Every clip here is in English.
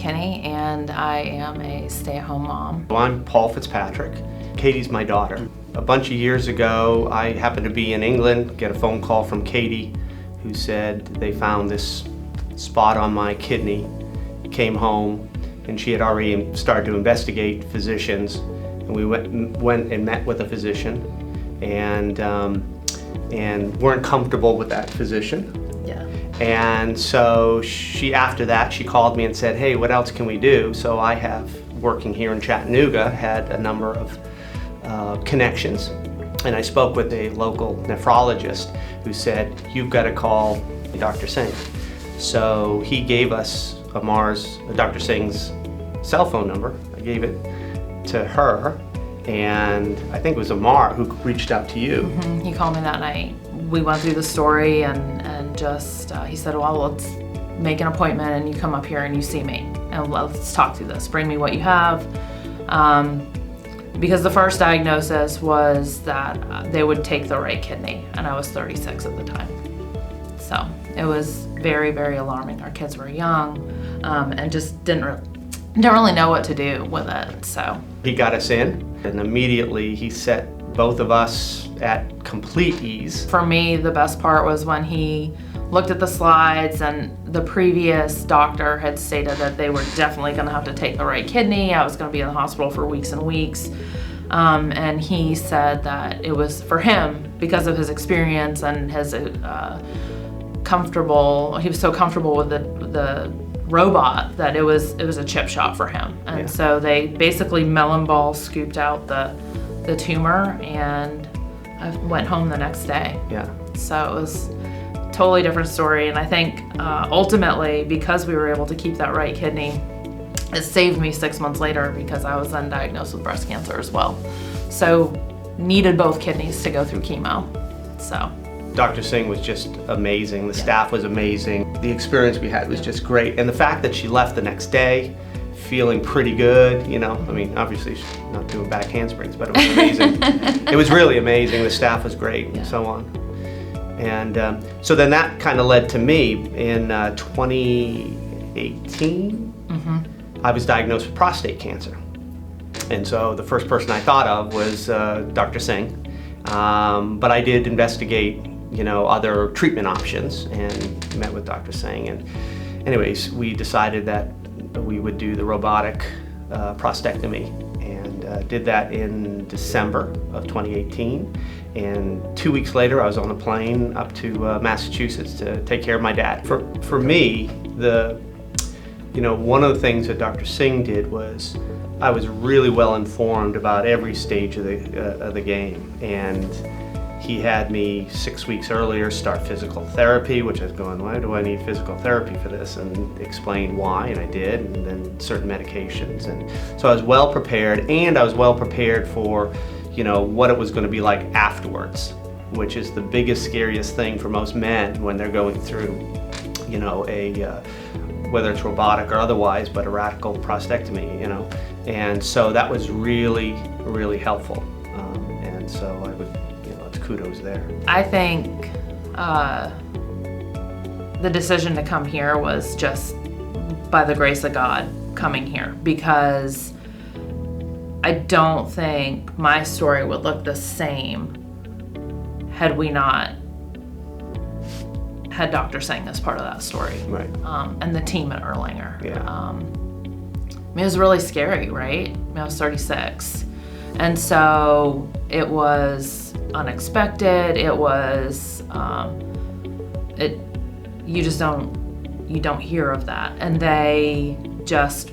McKinney, and I am a stay-at-home mom. Well, I'm Paul Fitzpatrick. Katie's my daughter. A bunch of years ago, I happened to be in England, get a phone call from Katie, who said they found this spot on my kidney. Came home, and she had already started to investigate physicians, and we went and met with a physician, and weren't comfortable with that physician. Yeah. And so after that, she called me and said, hey, what else can we do? So I have, working here in Chattanooga, had a number of connections. And I spoke with a local nephrologist who said, you've got to call Dr. Singh. So he gave us Dr. Singh's cell phone number. I gave it to her, and I think it was Amar who reached out to you. Mm-hmm. He called me that night. We went through the story, and just he said, well, let's make an appointment and you come up here and you see me and let's talk through this. Bring me what you have. Because the first diagnosis was that they would take the right kidney, and I was 36 at the time. So it was very, very alarming. Our kids were young, and just didn't really know what to do with it. So he got us in, and immediately he set both of us at complete ease. For me, the best part was when he looked at the slides, and the previous doctor had stated that they were definitely going to have to take the right kidney. I was going to be in the hospital for weeks and weeks. And he said that it was for him, because of his experience and his he was so comfortable with the robot that it was a chip shot for him. And Yeah. So they basically melon ball scooped out the tumor, and I went home the next day. Yeah. So it was a totally different story. And I think ultimately, because we were able to keep that right kidney, it saved me 6 months later, because I was then diagnosed with breast cancer as well. So needed both kidneys to go through chemo. So Dr. Singh was just amazing. The staff was amazing. The experience we had was just great. And the fact that she left the next day feeling pretty good, I mean, obviously she's not doing back handsprings, but it was amazing. It was really amazing. The staff was great, and so on. And so then that kind of led to me in 2018. Mm-hmm. I was diagnosed with prostate cancer. And so the first person I thought of was Dr. Singh. But I did investigate, other treatment options, and met with Dr. Singh. And anyways, we decided that we would do the robotic prostatectomy, and did that in December of 2018. And 2 weeks later, I was on a plane up to Massachusetts to take care of my dad. For me, one of the things that Dr. Singh did was, I was really well informed about every stage of the game, and he had me 6 weeks earlier start physical therapy, which I was going, why do I need physical therapy for this? And explain why, and I did, and then certain medications. And so I was well prepared, and I was well prepared for, what it was going to be like afterwards, which is the biggest, scariest thing for most men when they're going through, whether it's robotic or otherwise, but a radical prostatectomy, And so that was really, really helpful. And so I would, it's kudos there. I think the decision to come here was just by the grace of God coming here, because I don't think my story would look the same had we not had Dr. Singh as part of that story. Right. And the team at Erlanger. Yeah. It was really scary, right? I was 36. And so it was unexpected. It was, you don't hear of that. And they just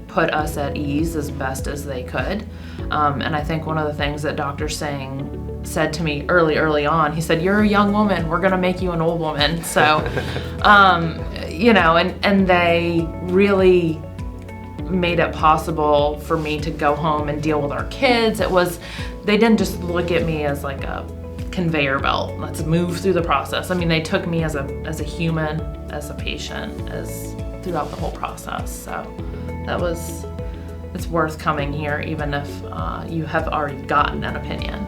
put us at ease as best as they could. And I think one of the things that Dr. Singh said to me early on, he said, you're a young woman, we're gonna make you an old woman. So, and they really made it possible for me to go home and deal with our kids. They didn't just look at me as like a conveyor belt, let's move through the process. I mean, they took me as a human, as a patient, throughout the whole process. So it's worth coming here, even if you have already gotten an opinion.